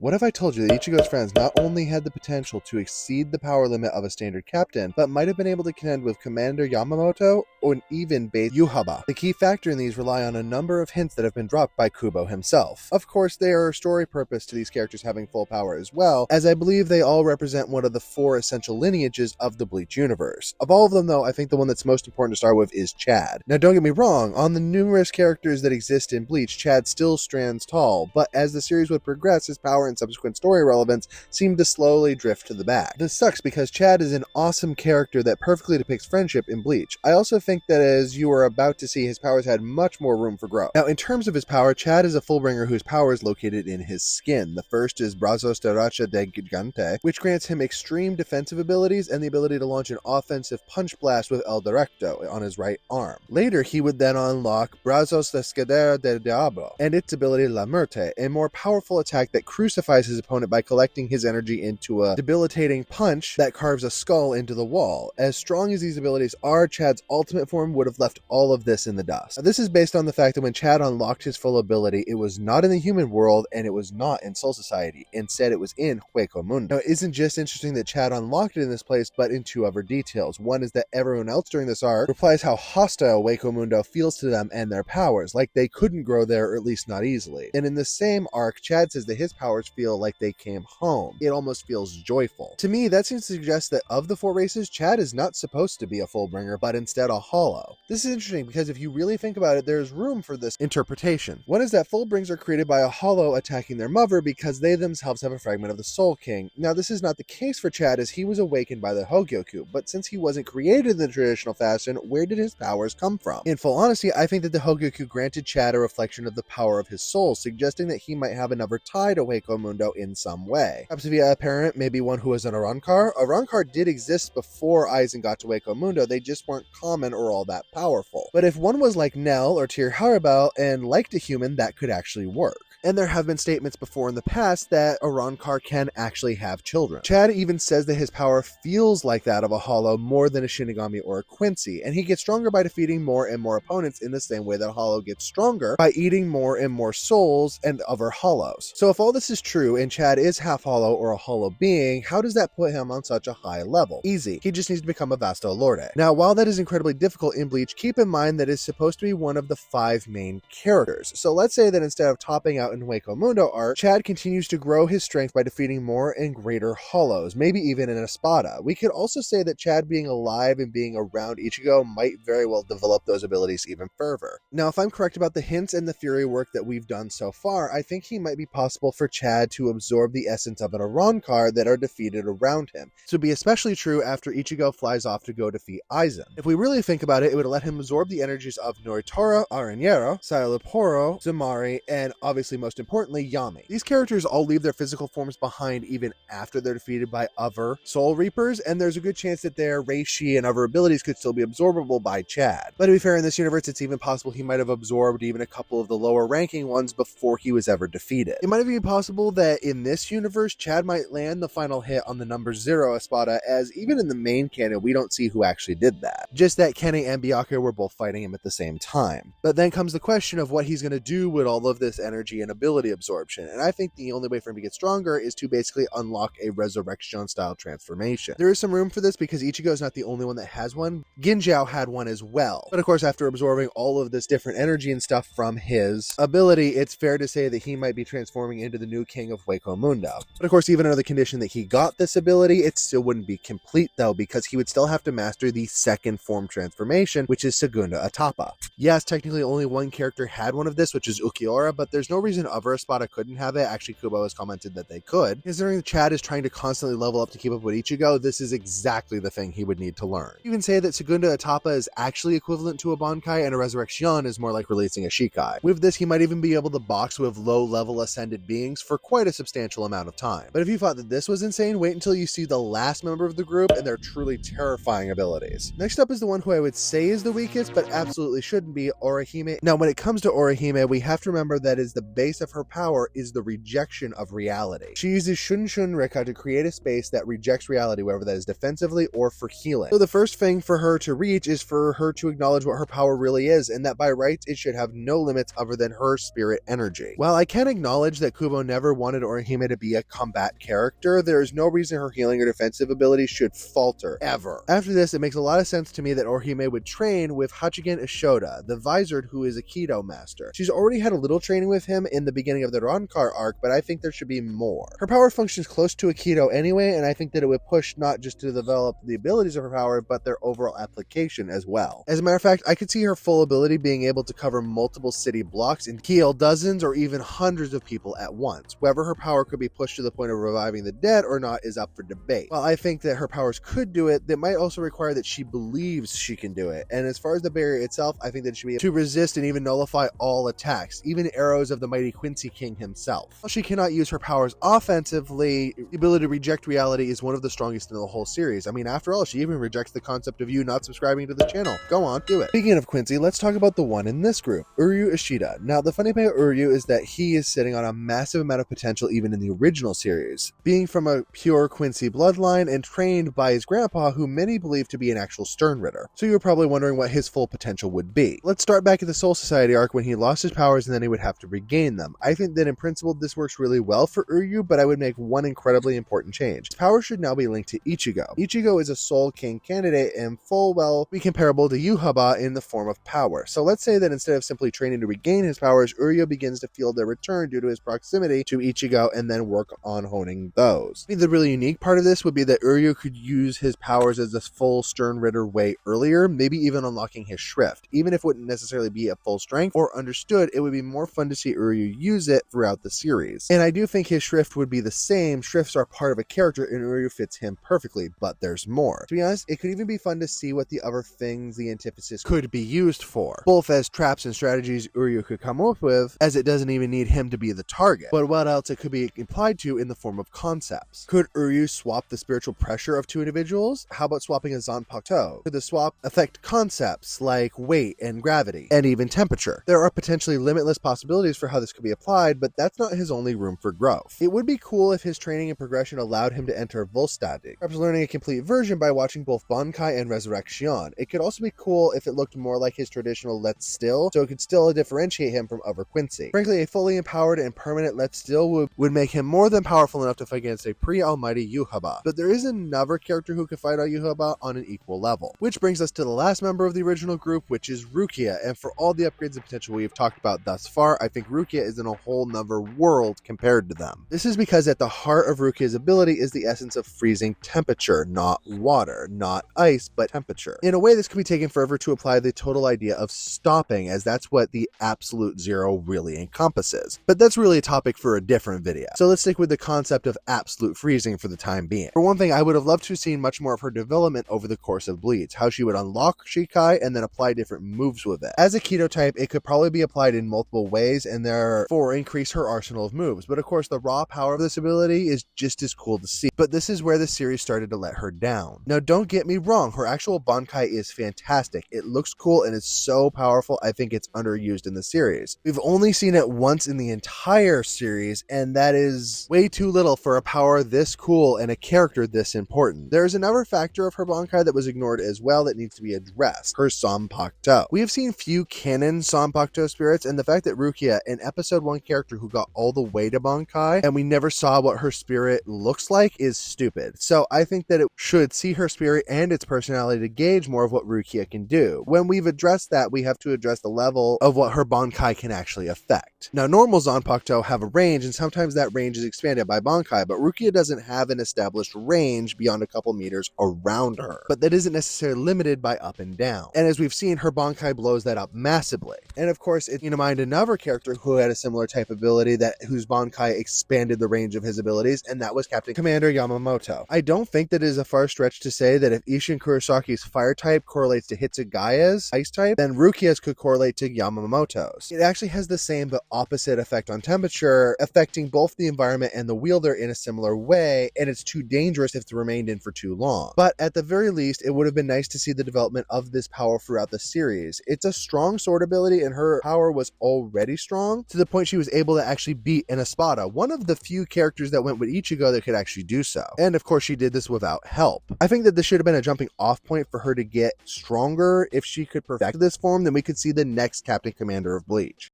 What if I told you that Ichigo's friends not only had the potential to exceed the power limit of a standard captain, but might have been able to contend with Commander Yamamoto or even base Yhwach? The key factor in these rely on a number of hints that have been dropped by Kubo himself. Of course, there are story purpose to these characters having full power as well, as I believe they all represent one of the 4 essential lineages of the Bleach universe. Of all of them though, I think the one that's most important to start with is Chad. Now don't get me wrong, on the numerous characters that exist in Bleach, Chad still stands tall, but as the series would progress, his power and subsequent story relevance seemed to slowly drift to the back. This sucks because Chad is an awesome character that perfectly depicts friendship in Bleach. I also think that as you are about to see, his powers had much more room for growth. Now in terms of his power, Chad is a Fullbringer whose power is located in his skin. The first is Brazos de Racha de Gigante, which grants him extreme defensive abilities and the ability to launch an offensive punch blast with El Directo on his right arm. Later, he would then unlock Brazos de Escadera del Diablo and its ability La Muerte, a more powerful attack that crucifies his opponent by collecting his energy into a debilitating punch that carves a skull into the wall. As strong as these abilities are, Chad's ultimate form would have left all of this in the dust. Now, this is based on the fact that when Chad unlocked his full ability, it was not in the human world and it was not in Soul Society. Instead, it was in Hueco Mundo. Now, it isn't just interesting that Chad unlocked it in this place, but in 2 other details. One is that everyone else during this arc replies how hostile Hueco Mundo feels to them and their powers, like they couldn't grow there, or at least not easily. And in the same arc, Chad says that his powers feel like they came home. It almost feels joyful. To me, that seems to suggest that of the 4 races, Chad is not supposed to be a Fullbringer, but instead a Hollow. This is interesting because if you really think about it, there's room for this interpretation. One is that Fullbringers are created by a Hollow attacking their mother because they themselves have a fragment of the Soul King. Now, this is not the case for Chad as he was awakened by the Hogyoku, but since he wasn't created in the traditional fashion, where did his powers come from? In full honesty, I think that the Hogyoku granted Chad a reflection of the power of his soul, suggesting that he might have another tie to Hueco Mundo in some way. Perhaps via a parent, maybe one who was an Arrancar. Arrancar did exist before Aizen got to Hueco Mundo, they just weren't common or all that powerful. But if one was like Nell or Tyr Haribel and liked a human, that could actually work. And there have been statements before in the past that Arrancar can actually have children. Chad even says that his power feels like that of a Hollow more than a Shinigami or a Quincy, and he gets stronger by defeating more and more opponents in the same way that a Hollow gets stronger by eating more and more souls and other Hollows. So if all this is true and Chad is half Hollow or a Hollow being, how does that put him on such a high level? Easy. He just needs to become a Vasto Lorde. Now, while that is incredibly difficult in Bleach, keep in mind that it's supposed to be one of the 5 main characters. So let's say that instead of topping out in Hueco Mundo arc, Chad continues to grow his strength by defeating more and greater Hollows, maybe even in Espada. We could also say that Chad being alive and being around Ichigo might very well develop those abilities even further. Now, if I'm correct about the hints and the Fury work that we've done so far, I think he might be possible for Chad to absorb the essence of an Arrancar that are defeated around him. This would be especially true after Ichigo flies off to go defeat Aizen. If we really think about it, it would let him absorb the energies of Noritora, Aranjero, Sailaporo, Zamari, and obviously most importantly, Yami. These characters all leave their physical forms behind even after they're defeated by other Soul Reapers, and there's a good chance that their Reishi and other abilities could still be absorbable by Chad. But to be fair, in this universe, it's even possible he might have absorbed even a couple of the lower ranking ones before he was ever defeated. It might even be possible that in this universe, Chad might land the final hit on the number 0 Espada, as even in the main canon, we don't see who actually did that. Just that Kenny and Byakuya were both fighting him at the same time. But then comes the question of what he's going to do with all of this energy and ability absorption, and I think the only way for him to get stronger is to basically unlock a resurrection style transformation. There is some room for this because Ichigo is not the only one that has one. Ginjao had one as well, but of course after absorbing all of this different energy and stuff from his ability, it's fair to say that he might be transforming into the new king of Hueco Mundo. But of course, even under the condition that he got this ability, it still wouldn't be complete though, because he would still have to master the second form transformation, which is Segunda Etapa. Yes, technically only one character had one of this, which is Ukiura, but there's no reason other Espada couldn't have it. Actually, Kubo has commented that they could. Considering that Chad is trying to constantly level up to keep up with Ichigo, this is exactly the thing he would need to learn. You can say that Segunda Etapa is actually equivalent to a Bankai, and a Resurrection is more like releasing a Shikai. With this, he might even be able to box with low-level ascended beings for quite a substantial amount of time. But if you thought that this was insane, wait until you see the last member of the group and their truly terrifying abilities. Next up is the one who I would say is the weakest, but absolutely shouldn't be, Orihime. Now, when it comes to Orihime, we have to remember that is the base base of her power is the rejection of reality. She uses Shun Shun Rika to create a space that rejects reality, whether that is defensively or for healing. So the first thing for her to reach is for her to acknowledge what her power really is, and that by rights it should have no limits other than her spirit energy. While I can acknowledge that Kubo never wanted Orihime to be a combat character, there is no reason her healing or defensive abilities should falter, ever. After this, it makes a lot of sense to me that Orihime would train with Hachigen Ishida, the Visored who is a Kido master. She's already had a little training with him in the beginning of the Arrancar arc, but I think there should be more. Her power functions close to a Kido anyway, and I think that it would push not just to develop the abilities of her power, but their overall application as well. As a matter of fact, I could see her full ability being able to cover multiple city blocks and heal dozens or even hundreds of people at once. Whether her power could be pushed to the point of reviving the dead or not is up for debate. While I think that her powers could do it, that might also require that she believes she can do it. And as far as the barrier itself, I think that it should be able to resist and even nullify all attacks, even arrows of the mighty Quincy King himself. While she cannot use her powers offensively, the ability to reject reality is one of the strongest in the whole series. I mean, after all, she even rejects the concept of you not subscribing to the channel. Go on, do it. Speaking of Quincy, let's talk about the one in this group, Uryu Ishida. Now, the funny thing about Uryu is that he is sitting on a massive amount of potential even in the original series, being from a pure Quincy bloodline and trained by his grandpa, who many believe to be an actual Sternritter. So you're probably wondering what his full potential would be. Let's start back at the Soul Society arc when he lost his powers and then he would have to regain them. I think that in principle this works really well for Uryu, but I would make one incredibly important change. His power should now be linked to Ichigo. Ichigo is a Soul King candidate and full well be comparable to Yhwach in the form of power. So let's say that instead of simply training to regain his powers, Uryu begins to feel their return due to his proximity to Ichigo and then work on honing those. I think the really unique part of this would be that Uryu could use his powers as a full Sternritter way earlier, maybe even unlocking his Shrift. Even if it wouldn't necessarily be at full strength or understood, it would be more fun to see Uryu use it throughout the series. And I do think his Shrift would be the same. Shrifts are part of a character and Uryu fits him perfectly, but there's more. To be honest, it could even be fun to see what the other things the antithesis could be used for, both as traps and strategies Uryu could come up with, as it doesn't even need him to be the target, but what else it could be applied to in the form of concepts. Could Uryu swap the spiritual pressure of two individuals? How about swapping a Zanpakto? Could the swap affect concepts like weight and gravity, and even temperature? There are potentially limitless possibilities for how this could be applied, but that's not his only room for growth. It would be cool if his training and progression allowed him to enter Volstadig, perhaps learning a complete version by watching both Bankai and Resurrection. It could also be cool if it looked more like his traditional Let's Still, so it could still differentiate him from other Quincy. Frankly, a fully empowered and permanent Let's Still would make him more than powerful enough to fight against a pre-almighty Yhwach, but there is another character who could fight out Yhwach on an equal level. Which brings us to the last member of the original group, which is Rukia, and for all the upgrades and potential we've talked about thus far, I think Rukia is in a whole nother world compared to them. This is because at the heart of Rukia's ability is the essence of freezing temperature, not water, not ice, but temperature. In a way, this could be taken further to apply the total idea of stopping, as that's what the absolute zero really encompasses. But that's really a topic for a different video. So let's stick with the concept of absolute freezing for the time being. For one thing, I would have loved to have seen much more of her development over the course of Bleach, how she would unlock Shikai and then apply different moves with it. As a Kido type, it could probably be applied in multiple ways and therefore increase her arsenal of moves. But of course, the raw power of this ability is just as cool to see. But this is where the series started to let her down. Now, don't get me wrong, her actual Bankai is fantastic. It looks cool and it's so powerful, I think it's underused in the series. We've only seen it once in the entire series, and that is way too little for a power this cool and a character this important. There's another factor of her Bankai that was ignored as well that needs to be addressed, her Zanpakto. We have seen few canon Zanpakto spirits, and the fact that Rukia, an episode 1 character who got all the way to Bankai, and we never saw what her spirit looks like, is stupid. So I think that it should see her spirit and its personality to gauge more of what Rukia can do. When we've addressed that, we have to address the level of what her Bankai can actually affect. Now, normal Zanpakto have a range, and sometimes that range is expanded by Bankai, but Rukia doesn't have an established range beyond a couple meters around her. But that isn't necessarily limited by up and down. And as we've seen, her Bankai blows that up massively. And of course, it's to mind another character who had a similar type ability whose Bankai expanded the range of his abilities, and that was Captain Commander Yamamoto. I don't think that it is a far stretch to say that if Isshin Kurosaki's fire type correlates to Hitsugaya's ice type, then Rukia's could correlate to Yamamoto's. It actually has the same but opposite effect on temperature, affecting both the environment and the wielder in a similar way, and it's too dangerous if it's remained in for too long. But at the very least, it would have been nice to see the development of this power throughout the series. It's a strong sword ability, and her power was already strong, to the point she was able to actually beat an Espada, one of the few characters that went with Ichigo that could actually do so. And of course, she did this without help. I think that this should have been a jumping off point for her to get stronger. If she could perfect this form, then we could see the next Captain Commander of Bleach.